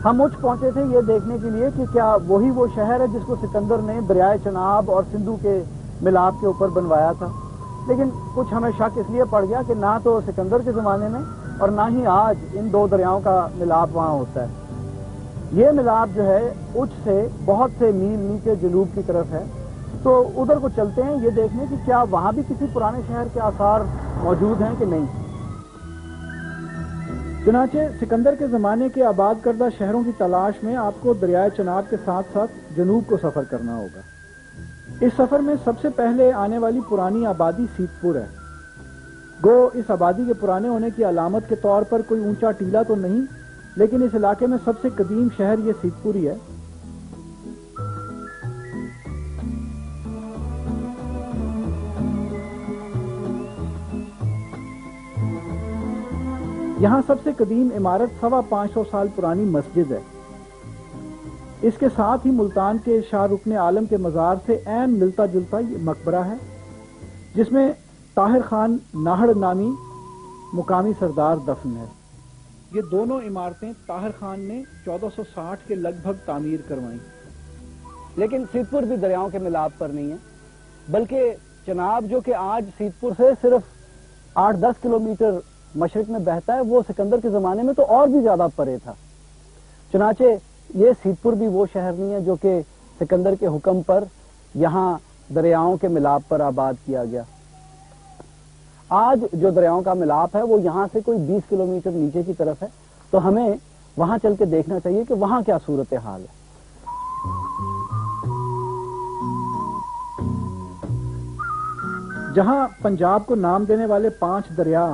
ہم اچ پہنچے تھے یہ دیکھنے کے لیے کہ کیا وہی وہ شہر ہے جس کو سکندر نے دریائے چناب اور سندھو کے ملاپ کے اوپر بنوایا تھا، لیکن کچھ ہمیں شک اس لیے پڑ گیا کہ نہ تو سکندر کے زمانے میں اور نہ ہی آج ان دو دریاؤں کا ملاپ وہاں ہوتا ہے۔ یہ ملاپ جو ہے اچ سے بہت سے میل نیچے جنوب کی طرف ہے، تو ادھر کو چلتے ہیں یہ دیکھنے کہ کیا وہاں بھی کسی پرانے شہر کے آثار موجود ہیں کہ نہیں۔ چنانچہ سکندر کے زمانے کے آباد کردہ شہروں کی تلاش میں آپ کو دریائے چناب کے ساتھ ساتھ جنوب کو سفر کرنا ہوگا۔ اس سفر میں سب سے پہلے آنے والی پرانی آبادی سیت پور ہے۔ گو اس آبادی کے پرانے ہونے کی علامت کے طور پر کوئی اونچا ٹیلہ تو نہیں، لیکن اس علاقے میں سب سے قدیم شہر یہ سیت پور ہی ہے۔ یہاں سب سے قدیم عمارت 550 سال پرانی مسجد ہے۔ اس کے ساتھ ہی ملتان کے شاہ رکن عالم کے مزار سے عین ملتا جلتا یہ مقبرہ ہے، جس میں طاہر خان ناہڑ نامی مقامی سردار دفن ہے۔ یہ دونوں عمارتیں طاہر خان نے 1460 کے لگ بھگ تعمیر کروائیں۔ لیکن سیت پور بھی دریاؤں کے ملاپ پر نہیں ہے، بلکہ چناب جو کہ آج سیت پور سے صرف 8-10 کلومیٹر مشرق میں بہتا ہے، وہ سکندر کے زمانے میں تو اور بھی زیادہ پرے تھا۔ چنانچہ یہ سیت پور بھی وہ شہر نہیں ہے جو کہ سکندر کے حکم پر یہاں دریاؤں کے ملاپ پر آباد کیا گیا۔ آج جو دریاؤں کا ملاپ ہے وہ یہاں سے کوئی 20 کلومیٹر نیچے کی طرف ہے، تو ہمیں وہاں چل کے دیکھنا چاہیے کہ وہاں کیا صورتحال ہے۔ جہاں پنجاب کو نام دینے والے 5 دریا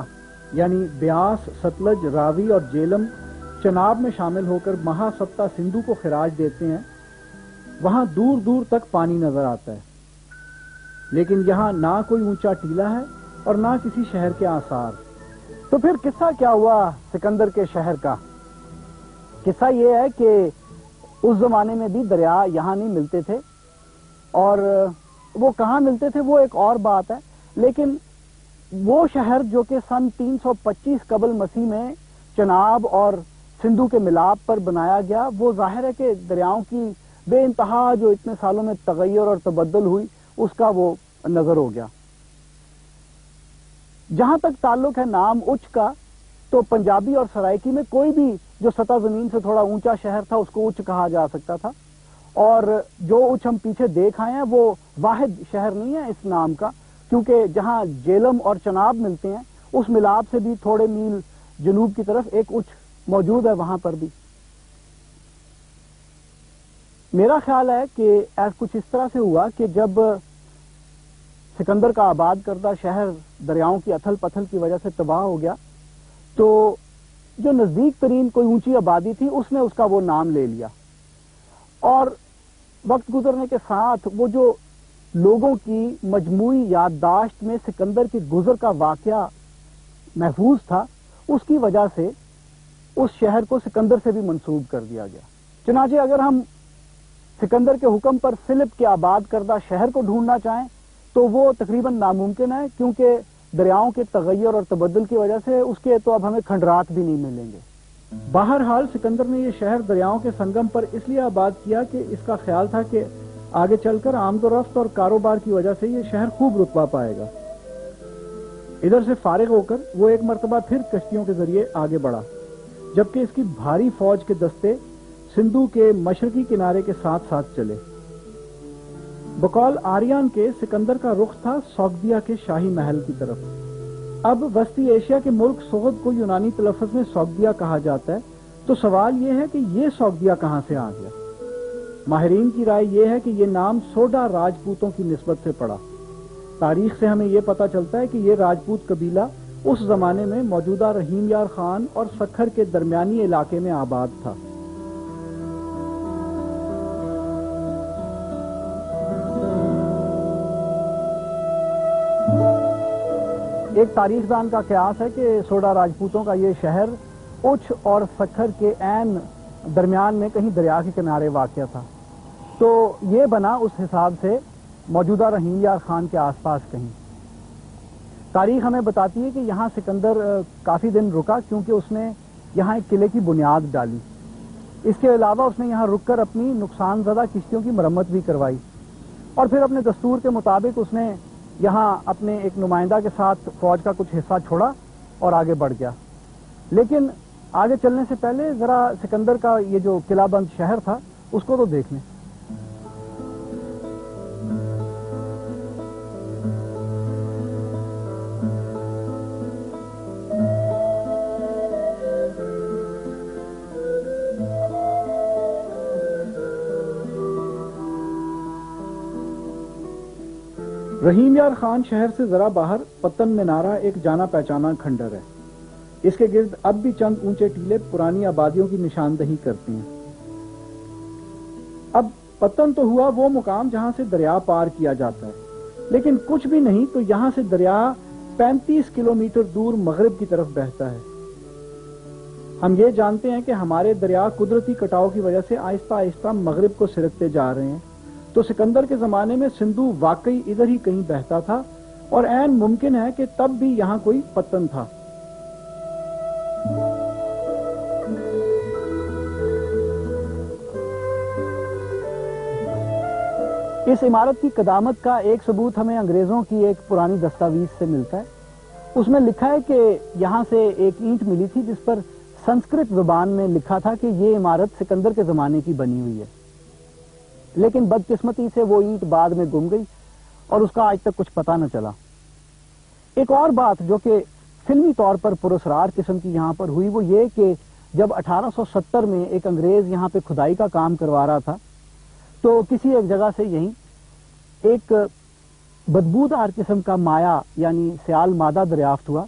یعنی بیاس، ستلج، راوی اور جیلم چناب میں شامل ہو کر مہا سپتا سندھو کو خراج دیتے ہیں، وہاں دور دور تک پانی نظر آتا ہے، لیکن یہاں نہ کوئی اونچا ٹیلہ ہے اور نہ کسی شہر کے آثار۔ تو پھر قصہ کیا ہوا سکندر کے شہر کا؟ قصہ یہ ہے کہ اس زمانے میں بھی دریا یہاں نہیں ملتے تھے، اور وہ کہاں ملتے تھے وہ ایک اور بات ہے، لیکن وہ شہر جو کہ سن 325 قبل مسیح میں چناب اور سندھو کے ملاپ پر بنایا گیا، وہ ظاہر ہے کہ دریاؤں کی بے انتہا جو اتنے سالوں میں تغیر اور تبدل ہوئی اس کا وہ نظر ہو گیا۔ جہاں تک تعلق ہے نام اچ کا، تو پنجابی اور سرائکی میں کوئی بھی جو سطح زمین سے تھوڑا اونچا شہر تھا اس کو اچ کہا جا سکتا تھا، اور جو اچ ہم پیچھے دیکھ آئے ہیں وہ واحد شہر نہیں ہے اس نام کا، کیونکہ جہاں جیلم اور چناب ملتے ہیں اس ملاپ سے بھی تھوڑے میل جنوب کی طرف ایک اچ موجود ہے، وہاں پر بھی۔ میرا خیال ہے کہ کچھ اس طرح سے ہوا کہ جب سکندر کا آباد کردہ شہر دریاؤں کی اتھل پتھل کی وجہ سے تباہ ہو گیا، تو جو نزدیک ترین کوئی اونچی آبادی تھی اس نے اس کا وہ نام لے لیا، اور وقت گزرنے کے ساتھ وہ جو لوگوں کی مجموعی یادداشت میں سکندر کے گزر کا واقعہ محفوظ تھا، اس کی وجہ سے اس شہر کو سکندر سے بھی منسوب کر دیا گیا۔ چنانچہ اگر ہم سکندر کے حکم پر فلپ کے آباد کردہ شہر کو ڈھونڈنا چاہیں تو وہ تقریباً ناممکن ہے، کیونکہ دریاؤں کے تغیر اور تبدل کی وجہ سے اس کے تو اب ہمیں کھنڈرات بھی نہیں ملیں گے۔ بہرحال سکندر نے یہ شہر دریاؤں کے سنگم پر اس لیے آباد کیا کہ اس کا خیال تھا کہ آگے چل کر آمد و رفت اور کاروبار کی وجہ سے یہ شہر خوب رتبہ پائے گا۔ ادھر سے فارغ ہو کر وہ ایک مرتبہ پھر کشتیوں کے ذریعے آگے بڑھا، جبکہ اس کی بھاری فوج کے دستے سندھو کے مشرقی کنارے کے ساتھ ساتھ چلے۔ بقول آریان کے سکندر کا رخ تھا سوگدیا کے شاہی محل کی طرف۔ اب وسطی ایشیا کے ملک سغد کو یونانی تلفظ میں سوگدیا کہا جاتا ہے، تو سوال یہ ہے کہ یہ سوگدیا کہاں سے آ گیا؟ ماہرین کی رائے یہ ہے کہ یہ نام سوڈا راجپوتوں کی نسبت سے پڑا۔ تاریخ سے ہمیں یہ پتہ چلتا ہے کہ یہ راجپوت قبیلہ اس زمانے میں موجودہ رحیم یار خان اور سکھر کے درمیانی علاقے میں آباد تھا۔ ایک تاریخ دان کا قیاس ہے کہ سوڈا راجپوتوں کا یہ شہر اچ اور سکھر کے عین درمیان میں کہیں دریا کے کنارے واقع تھا، تو یہ بنا اس حساب سے موجودہ رحیم یار خان کے آس پاس کہیں۔ تاریخ ہمیں بتاتی ہے کہ یہاں سکندر کافی دن رکا، کیونکہ اس نے یہاں ایک قلعے کی بنیاد ڈالی۔ اس کے علاوہ اس نے یہاں رک کر اپنی نقصان زدہ کشتیوں کی مرمت بھی کروائی، اور پھر اپنے دستور کے مطابق اس نے یہاں اپنے ایک نمائندہ کے ساتھ فوج کا کچھ حصہ چھوڑا اور آگے بڑھ گیا۔ لیکن آگے چلنے سے پہلے ذرا سکندر کا یہ جو قلعہ بند شہر تھا اس کو تو دیکھ لیں۔ رحیم یار خان شہر سے ذرا باہر پتن مینارہ ایک جانا پہچانا کھنڈر ہے۔ اس کے گرد اب بھی چند اونچے ٹیلے پرانی آبادیوں کی نشاندہی کرتے ہیں۔ اب پتن تو ہوا وہ مقام جہاں سے دریا پار کیا جاتا ہے، لیکن کچھ بھی نہیں تو یہاں سے دریا 35 کلومیٹر دور مغرب کی طرف بہتا ہے۔ ہم یہ جانتے ہیں کہ ہمارے دریا قدرتی کٹاؤ کی وجہ سے آہستہ آہستہ مغرب کو سرکتے جا رہے ہیں، تو سکندر کے زمانے میں سندھو واقعی ادھر ہی کہیں بہتا تھا، اور عین ممکن ہے کہ تب بھی یہاں کوئی پتن تھا۔ اس عمارت کی قدامت کا ایک ثبوت ہمیں انگریزوں کی ایک پرانی دستاویز سے ملتا ہے۔ اس میں لکھا ہے کہ یہاں سے ایک اینٹ ملی تھی جس پر سنسکرت زبان میں لکھا تھا کہ یہ عمارت سکندر کے زمانے کی بنی ہوئی ہے، لیکن بدقسمتی سے وہ اینٹ بعد میں گم گئی اور اس کا آج تک کچھ پتہ نہ چلا۔ ایک اور بات جو کہ فلمی طور پر پراسرار قسم کی یہاں پر ہوئی وہ یہ کہ جب 1870 میں ایک انگریز یہاں پہ کھدائی کا کام کروا رہا تھا تو کسی ایک جگہ سے یہیں ایک بدبودار قسم کا مایا یعنی سیال مادہ دریافت ہوا،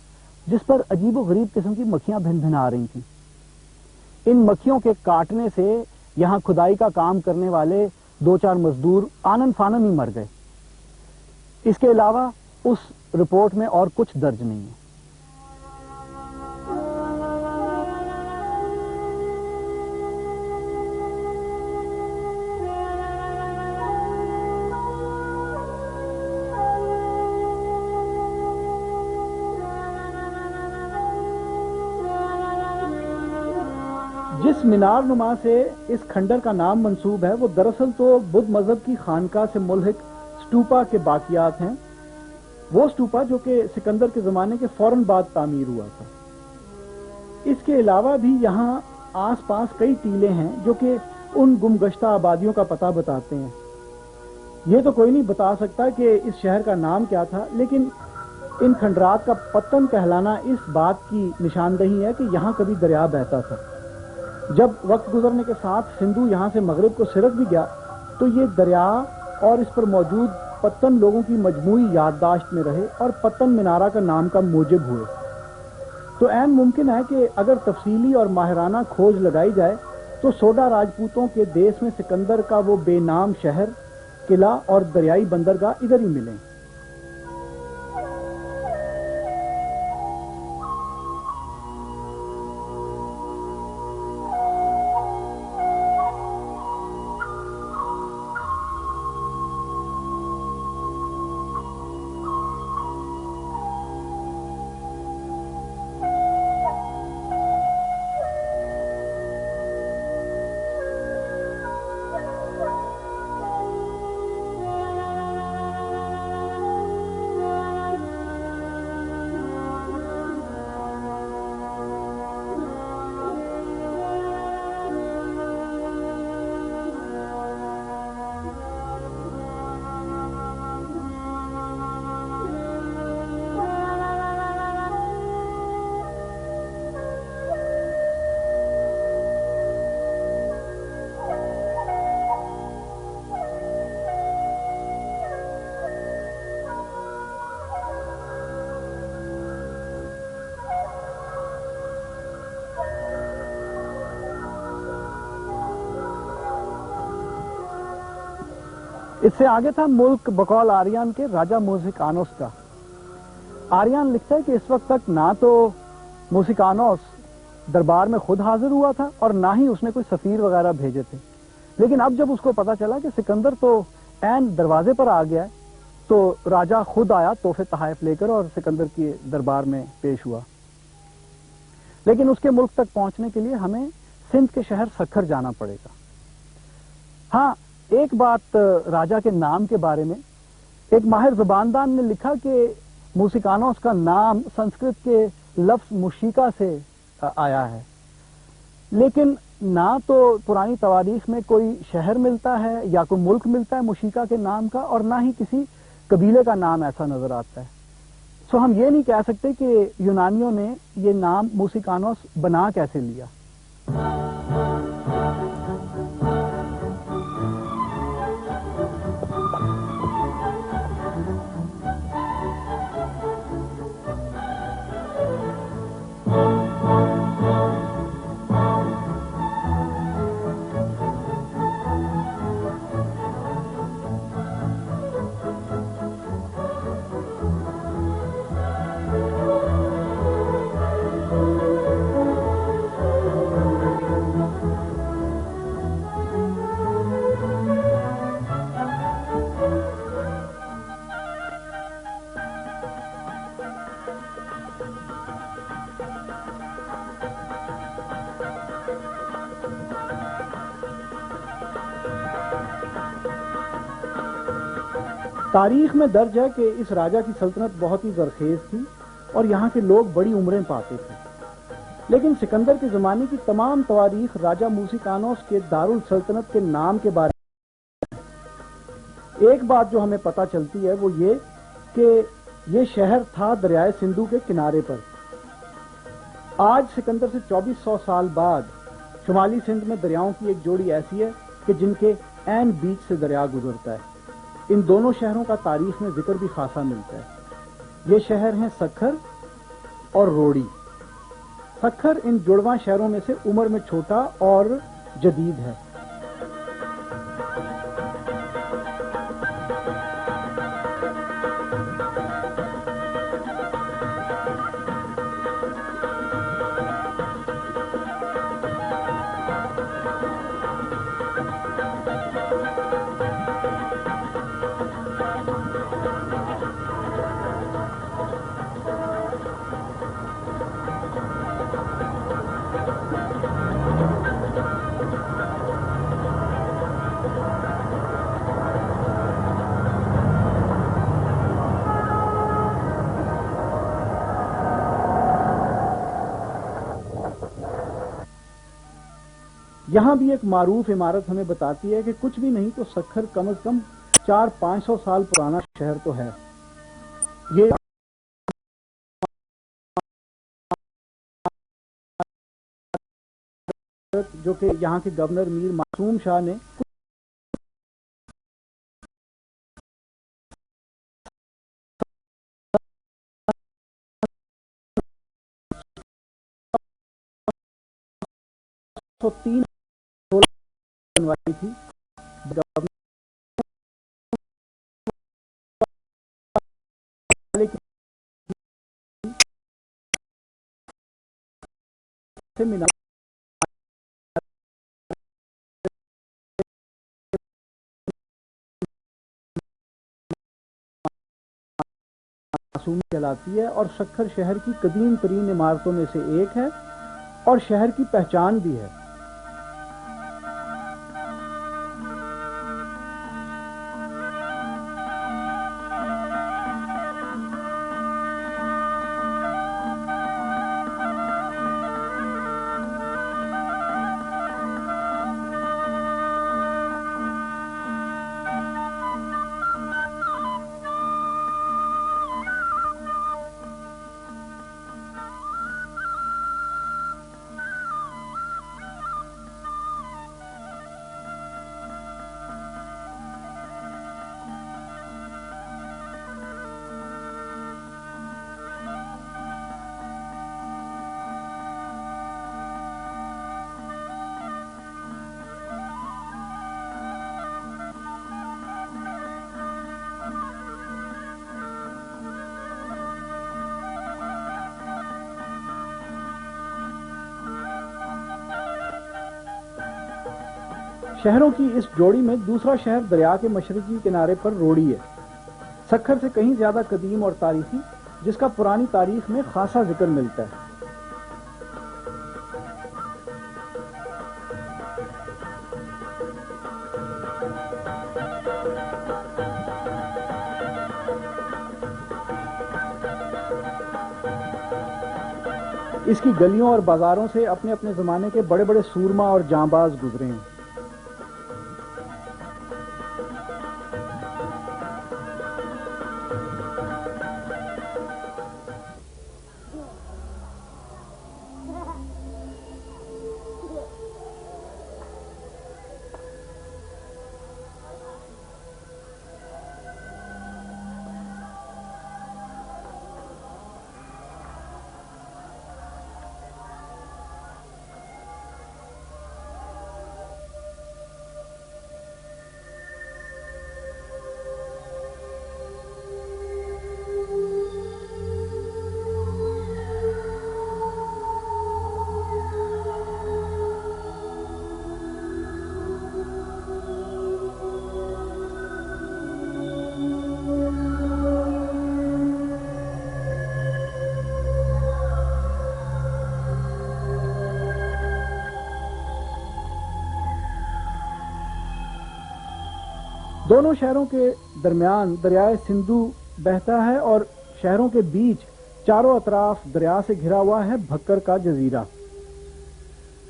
جس پر عجیب و غریب قسم کی مکھیاں بھن بھن آ رہی تھیں۔ ان مکھیوں کے کاٹنے سے یہاں کھدائی کا کام کرنے والے 2-4 مزدور آنن فانن ہی مر گئے۔ اس کے علاوہ اس رپورٹ میں اور کچھ درج نہیں ہے۔ جس مینار نما سے اس کھنڈر کا نام منسوب ہے وہ دراصل تو بدھ مذہب کی خانقاہ سے ملحق سٹوپا کے باقیات ہیں، وہ سٹوپا جو کہ سکندر کے زمانے کے فوراً بعد تعمیر ہوا تھا۔ اس کے علاوہ بھی یہاں آس پاس کئی ٹیلے ہیں جو کہ ان گمگشتہ آبادیوں کا پتہ بتاتے ہیں۔ یہ تو کوئی نہیں بتا سکتا کہ اس شہر کا نام کیا تھا، لیکن ان کھنڈرات کا پتن کہلانا اس بات کی نشاندہی ہے کہ یہاں کبھی دریا بہتا تھا۔ جب وقت گزرنے کے ساتھ سندھو یہاں سے مغرب کو سرک بھی گیا تو یہ دریا اور اس پر موجود پتن لوگوں کی مجموعی یادداشت میں رہے اور پتن مینارہ کا نام کا موجب ہوئے۔ تو عین ممکن ہے کہ اگر تفصیلی اور ماہرانہ کھوج لگائی جائے تو سوڈا راجپوتوں کے دیس میں سکندر کا وہ بے نام شہر، قلعہ اور دریائی بندرگاہ ادھر ہی ملیں۔ اس سے آگے تھا ملک بقول آریان کے راجہ موسیقانوس کا۔ آریان لکھتا ہے کہ اس وقت تک نہ تو موسیقانوس دربار میں خود حاضر ہوا تھا اور نہ ہی اس نے کوئی سفیر وغیرہ بھیجے تھے، لیکن اب جب اس کو پتا چلا کہ سکندر تو عین دروازے پر آ گیا ہے تو راجہ خود آیا تحفے تحائف لے کر اور سکندر کے دربار میں پیش ہوا۔ لیکن اس کے ملک تک پہنچنے کے لیے ہمیں سندھ کے شہر سکھر جانا پڑے گا۔ ہاں، ایک بات راجا کے نام کے بارے میں، ایک ماہر زباندان نے لکھا کہ موسیقانوس کا نام سنسکرت کے لفظ موشیقا سے آیا ہے، لیکن نہ تو پرانی تواریخ میں کوئی شہر ملتا ہے یا کوئی ملک ملتا ہے موشیقا کے نام کا، اور نہ ہی کسی قبیلے کا نام ایسا نظر آتا ہے۔ سو ہم یہ نہیں کہہ سکتے کہ یونانیوں نے یہ نام موسیقانوس بنا کیسے لیا۔ تاریخ میں درج ہے کہ اس راجا کی سلطنت بہت ہی زرخیز تھی اور یہاں کے لوگ بڑی عمریں پاتے تھے، لیکن سکندر کے زمانے کی تمام تواریخ راجا موسیقانوس کے دارالسلطنت کے نام کے بارے میں۔ ایک بات جو ہمیں پتہ چلتی ہے وہ یہ کہ یہ شہر تھا دریائے سندھو کے کنارے پر۔ آج سکندر سے 2400 سال بعد شمالی سندھ میں دریاؤں کی ایک جوڑی ایسی ہے کہ جن کے عین بیچ سے دریا گزرتا ہے۔ ان دونوں شہروں کا تاریخ میں ذکر بھی خاصا ملتا ہے۔ یہ شہر ہیں سکھر اور روڑی۔ سکھر ان جڑواں شہروں میں سے عمر میں چھوٹا اور جدید ہے۔ یہاں بھی ایک معروف عمارت ہمیں بتاتی ہے کہ کچھ بھی نہیں تو سکھر کم از کم 400-500 سال پرانا شہر تو ہے۔ یہ جو کہ یہاں کے گورنر میر معصوم شاہ نے تو 3 بنوائی تھی۔ معصوم کہلاتی ہے اور سکھر شہر کی قدیم ترین عمارتوں میں سے ایک ہے اور شہر کی پہچان بھی ہے۔ شہروں کی اس جوڑی میں دوسرا شہر دریا کے مشرقی کنارے پر روڑی ہے، سکھر سے کہیں زیادہ قدیم اور تاریخی، جس کا پرانی تاریخ میں خاصا ذکر ملتا ہے۔ اس کی گلیوں اور بازاروں سے اپنے اپنے زمانے کے بڑے بڑے سورما اور جانباز گزرے ہیں۔ دونوں شہروں کے درمیان دریائے سندھو بہتا ہے اور شہروں کے بیچ چاروں اطراف دریا سے گھرا ہوا ہے بھکر کا جزیرہ۔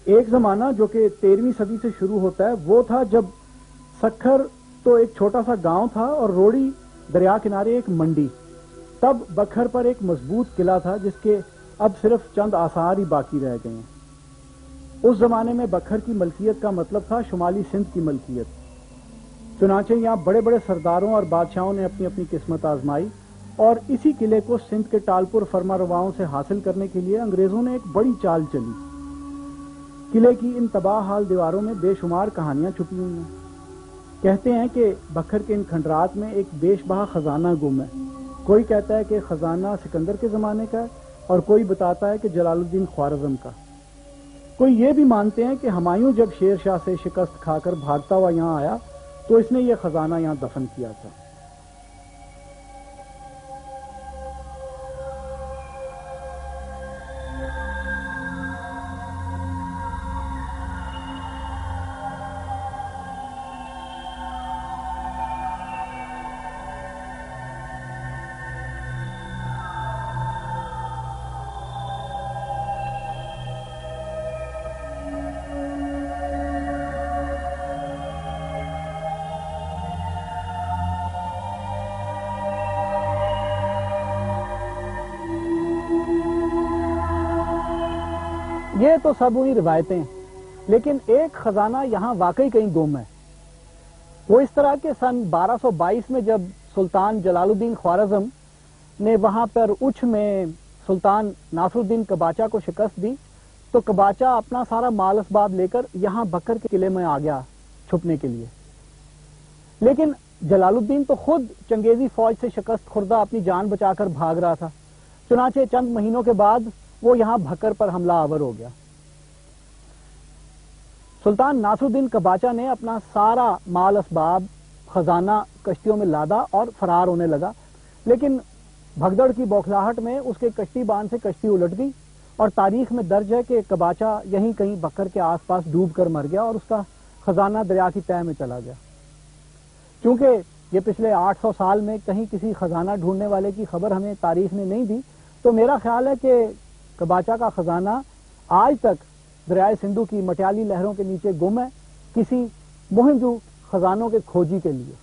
ایک زمانہ جو کہ 13ویں صدی سے شروع ہوتا ہے وہ تھا جب سکھر تو ایک چھوٹا سا گاؤں تھا اور روڑی دریا کنارے ایک منڈی۔ تب بکھر پر ایک مضبوط قلعہ تھا جس کے اب صرف چند آثار ہی باقی رہ گئے ہیں۔ اس زمانے میں بکھر کی ملکیت کا مطلب تھا شمالی سندھ کی ملکیت۔ چنانچہ یہاں بڑے بڑے سرداروں اور بادشاہوں نے اپنی اپنی قسمت آزمائی اور اسی قلعے کو سندھ کے ٹالپور فرما رواؤں سے حاصل کرنے کے لیے انگریزوں نے ایک بڑی چال چلی۔ قلعے کی ان تباہ حال دیواروں میں بے شمار کہانیاں چھپی ہوئی ہیں۔ کہتے ہیں کہ بکھر کے ان کھنڈرات میں ایک بیش بہا خزانہ گم ہے۔ کوئی کہتا ہے کہ خزانہ سکندر کے زمانے کا ہے اور کوئی بتاتا ہے کہ جلال الدین خوارزم کا۔ کوئی یہ بھی مانتے ہیں کہ ہمایوں جب شیر شاہ سے شکست کھا کر بھاگتا ہوا یہاں آیا تو اس نے یہ خزانہ یہاں دفن کیا تھا۔ یہ تو سب ہوئی روایتیں، لیکن ایک خزانہ یہاں واقعی کہیں گم ہے۔ وہ اس طرح کہ سن 1222 میں جب سلطان جلال الدین خوارزم نے وہاں پر اچھ میں سلطان ناصر الدین قباچہ کو شکست دی تو قباچہ اپنا سارا مال اسباب لے کر یہاں بکر کے قلعے میں آ گیا چھپنے کے لیے۔ لیکن جلال الدین تو خود چنگیزی فوج سے شکست خوردہ اپنی جان بچا کر بھاگ رہا تھا، چنانچہ چند مہینوں کے بعد وہ یہاں بھکر پر حملہ آور ہو گیا۔ سلطان ناصر الدین قباچہ نے اپنا سارا مال اسباب خزانہ کشتیوں میں لادا اور فرار ہونے لگا، لیکن بھگدڑ کی بوکھلاہٹ میں اس کے کشتی بان سے کشتی الٹ گئی اور تاریخ میں درج ہے کہ قباچہ یہیں کہیں بکر کے آس پاس ڈوب کر مر گیا اور اس کا خزانہ دریا کی تہہ میں چلا گیا۔ چونکہ یہ پچھلے 800 سال میں کہیں کسی خزانہ ڈھونڈنے والے کی خبر ہمیں تاریخ نے نہیں دی، تو میرا خیال ہے کہ قباچہ کا خزانہ آج تک دریائے سندھو کی مٹیالی لہروں کے نیچے گم ہے، کسی مہم جو خزانوں کے کھوجی کے لیے۔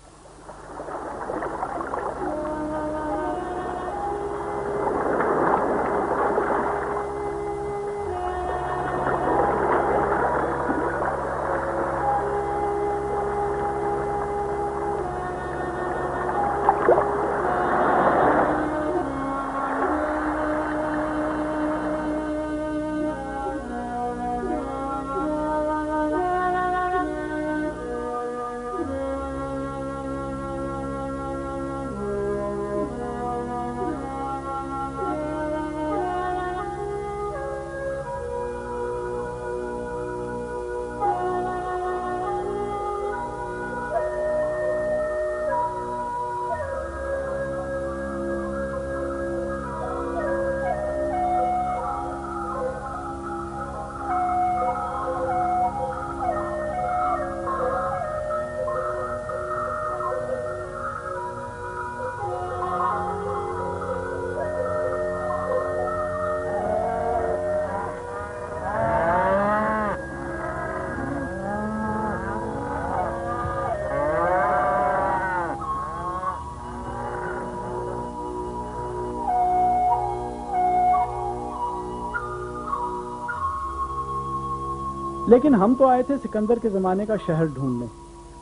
لیکن ہم تو آئے تھے سکندر کے زمانے کا شہر ڈھونڈنے.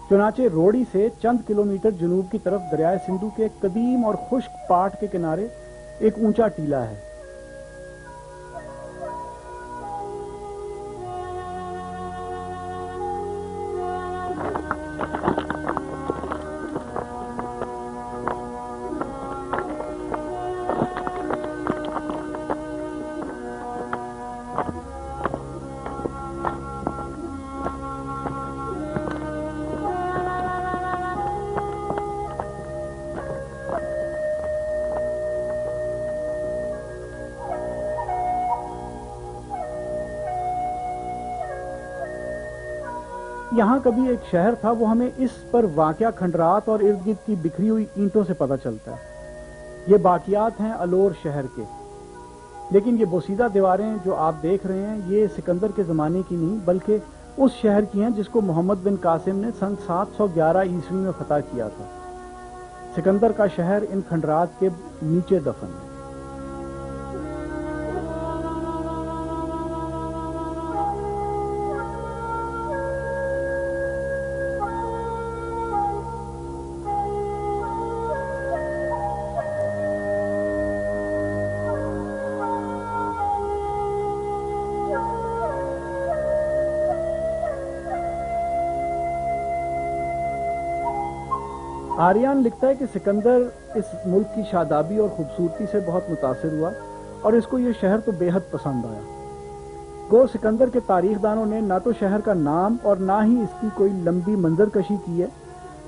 چنانچہ روڑی سے چند کلومیٹر جنوب کی طرف دریائے سندھو کے ایک قدیم اور خشک پاٹ کے کنارے ایک اونچا ٹیلہ ہے. یہاں کبھی ایک شہر تھا، وہ ہمیں اس پر واقعہ کھنڈرات اور ارد گرد کی بکھری ہوئی اینٹوں سے پتہ چلتا ہے. یہ باقیات ہیں الور شہر کے، لیکن یہ بوسیدہ دیواریں جو آپ دیکھ رہے ہیں یہ سکندر کے زمانے کی نہیں بلکہ اس شہر کی ہیں جس کو محمد بن قاسم نے سن 711 عیسوی میں فتح کیا تھا. سکندر کا شہر ان کھنڈرات کے نیچے دفن ہے. آریان لکھتا ہے کہ سکندر اس ملک کی شادابی اور خوبصورتی سے بہت متاثر ہوا اور اس کو یہ شہر تو بے حد پسند آیا. گو سکندر کے تاریخ دانوں نے نہ تو شہر کا نام اور نہ ہی اس کی کوئی لمبی منظر کشی کی ہے،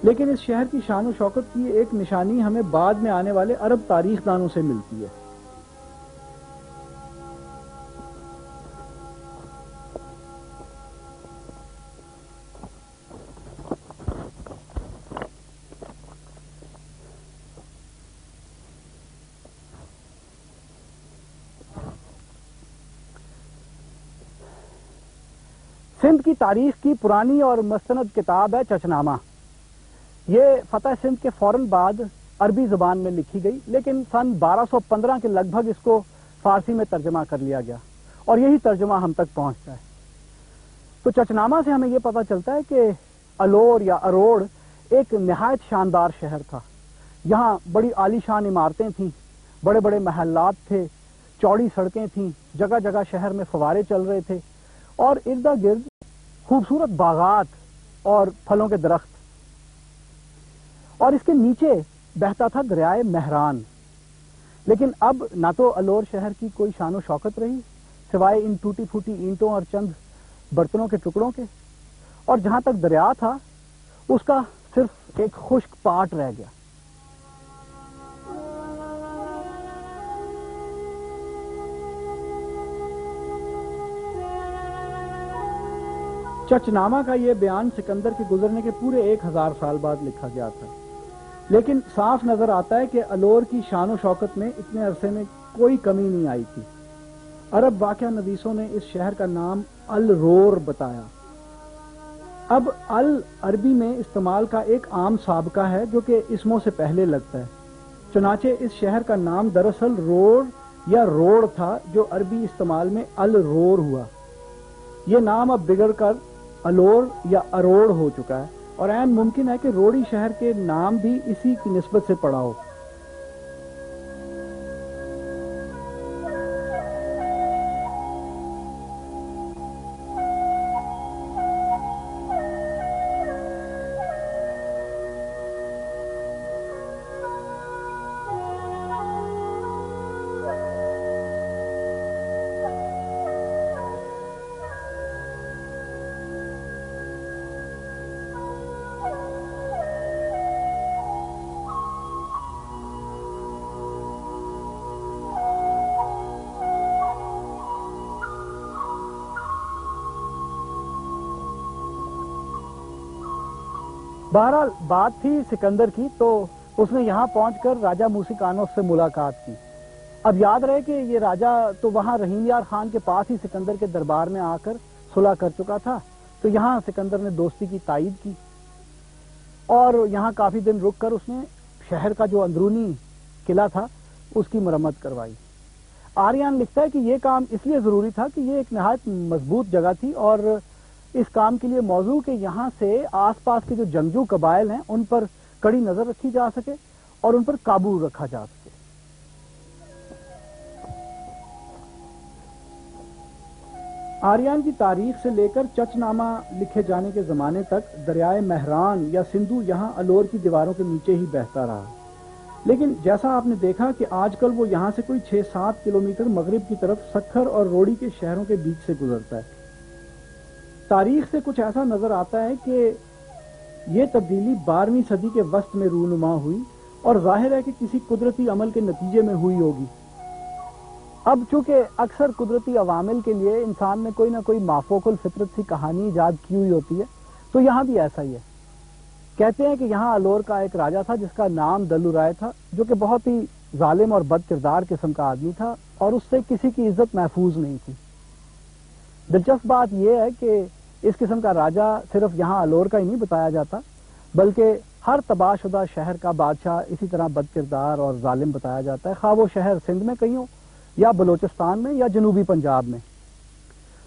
لیکن اس شہر کی شان و شوکت کی ایک نشانی ہمیں بعد میں آنے والے عرب تاریخ دانوں سے ملتی ہے. سندھ کی تاریخ کی پرانی اور مستند کتاب ہے چچنامہ. یہ فتح سندھ کے فوراً بعد عربی زبان میں لکھی گئی، لیکن سن 1215 کے لگ بھگ اس کو فارسی میں ترجمہ کر لیا گیا اور یہی ترجمہ ہم تک پہنچتا ہے. تو چچنامہ سے ہمیں یہ پتہ چلتا ہے کہ الور یا اروڑ ایک نہایت شاندار شہر تھا. یہاں بڑی عالی شان عمارتیں تھیں، بڑے بڑے محلات تھے، چوڑی سڑکیں تھیں، جگہ جگہ شہر میں فوارے چل رہے تھے اور ارد گرد خوبصورت باغات اور پھلوں کے درخت. اور اس کے نیچے بہتا تھا دریائے مہران. لیکن اب نہ تو الور شہر کی کوئی شان و شوکت رہی سوائے ان ٹوٹی پھوٹی اینٹوں اور چند برتنوں کے ٹکڑوں کے، اور جہاں تک دریا تھا اس کا صرف ایک خشک پاٹ رہ گیا. چچنامہ کا یہ بیان سکندر کے گزرنے کے پورے 1000 سال بعد لکھا گیا تھا، لیکن صاف نظر آتا ہے کہ الور کی شان و شوکت میں اتنے عرصے میں کوئی کمی نہیں آئی تھی. عرب واقعہ نویسوں نے اس شہر کا نام الرور بتایا. اب ال عربی میں استعمال کا ایک عام سابقہ ہے جو کہ اسموں سے پہلے لگتا ہے. چنانچہ اس شہر کا نام دراصل رور یا روڑ تھا جو عربی استعمال میں الرور ہوا. یہ نام اب بگڑ کر الور یا اروڑ ہو چکا ہے اور عین ممکن ہے کہ روڑی شہر کے نام بھی اسی کی نسبت سے پڑا ہو. بہرحال بات تھی سکندر کی، تو اس نے یہاں پہنچ کر راجہ موسیقانوس سے ملاقات کی. اب یاد رہے کہ یہ راجہ تو وہاں رحیم یار خان کے پاس ہی سکندر کے دربار میں آ کر صلح کر چکا تھا، تو یہاں سکندر نے دوستی کی تائید کی اور یہاں کافی دن رک کر اس نے شہر کا جو اندرونی قلعہ تھا اس کی مرمت کروائی. آریان لکھتا ہے کہ یہ کام اس لیے ضروری تھا کہ یہ ایک نہایت مضبوط جگہ تھی اور اس کام کے لیے موزوں کہ یہاں سے آس پاس کے جو جنگجو قبائل ہیں ان پر کڑی نظر رکھی جا سکے اور ان پر قابو رکھا جا سکے۔ آریان کی تاریخ سے لے کر چچ نامہ لکھے جانے کے زمانے تک دریائے مہران یا سندھو یہاں الور کی دیواروں کے نیچے ہی بہتا رہا، لیکن جیسا آپ نے دیکھا کہ آج کل وہ یہاں سے کوئی 6-7 کلومیٹر مغرب کی طرف سکھر اور روڑی کے شہروں کے بیچ سے گزرتا ہے۔ تاریخ سے کچھ ایسا نظر آتا ہے کہ یہ تبدیلی 12ویں صدی کے وسط میں رونما ہوئی اور ظاہر ہے کہ کسی قدرتی عمل کے نتیجے میں ہوئی ہوگی۔ اب چونکہ اکثر قدرتی عوامل کے لیے انسان نے کوئی نہ کوئی مافوق الفطرت سی کہانی ایجاد کی ہوئی ہوتی ہے، تو یہاں بھی ایسا ہی ہے۔ کہتے ہیں کہ یہاں الور کا ایک راجا تھا جس کا نام دلو رائے تھا، جو کہ بہت ہی ظالم اور بد کردار قسم کا آدمی تھا اور اس سے کسی کی عزت محفوظ نہیں تھی۔ دلچسپ بات یہ ہے کہ اس قسم کا راجا صرف یہاں الور کا ہی نہیں بتایا جاتا، بلکہ ہر تباہ شدہ شہر کا بادشاہ اسی طرح بد کردار اور ظالم بتایا جاتا ہے، خواہ وہ شہر سندھ میں کہیں ہو یا بلوچستان میں یا جنوبی پنجاب میں۔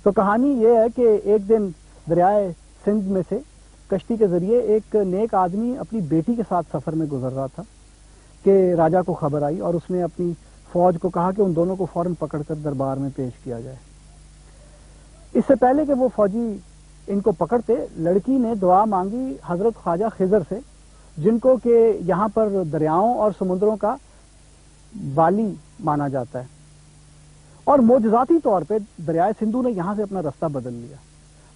تو کہانی یہ ہے کہ ایک دن دریائے سندھ میں سے کشتی کے ذریعے ایک نیک آدمی اپنی بیٹی کے ساتھ سفر میں گزر رہا تھا کہ راجا کو خبر آئی اور اس نے اپنی فوج کو کہا کہ ان دونوں کو فوراً پکڑ کر دربار میں پیش کیا جائے۔ اس سے پہلے کہ وہ فوجی ان کو پکڑتے، لڑکی نے دعا مانگی حضرت خواجہ خضر سے، جن کو کہ یہاں پر دریاؤں اور سمندروں کا والی مانا جاتا ہے، اور معجزاتی طور پہ دریائے سندھو نے یہاں سے اپنا رستہ بدل لیا۔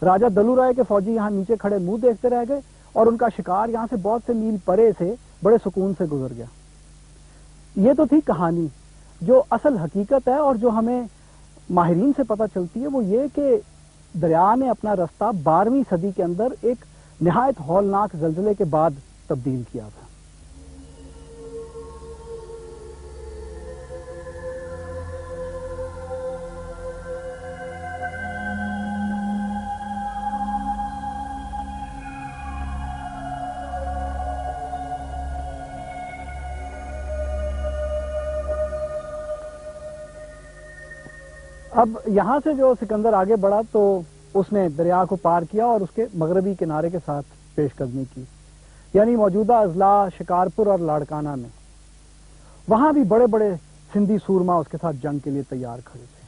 راجہ دلو رائے کے فوجی یہاں نیچے کھڑے منہ دیکھتے رہ گئے اور ان کا شکار یہاں سے بہت سے میل پرے سے بڑے سکون سے گزر گیا۔ یہ تو تھی کہانی۔ جو اصل حقیقت ہے اور جو ہمیں ماہرین سے پتہ چلتی ہے وہ یہ کہ دریا نے اپنا رستہ 12ویں صدی کے اندر ایک نہایت ہولناک زلزلے کے بعد تبدیل کیا تھا۔ اب یہاں سے جو سکندر آگے بڑھا تو اس نے دریا کو پار کیا اور اس کے مغربی کنارے کے ساتھ پیش قدمی کی، یعنی موجودہ اضلاع شکارپور اور لاڑکانہ میں۔ وہاں بھی بڑے بڑے سندھی سورما اس کے ساتھ جنگ کے لیے تیار کھڑے تھے۔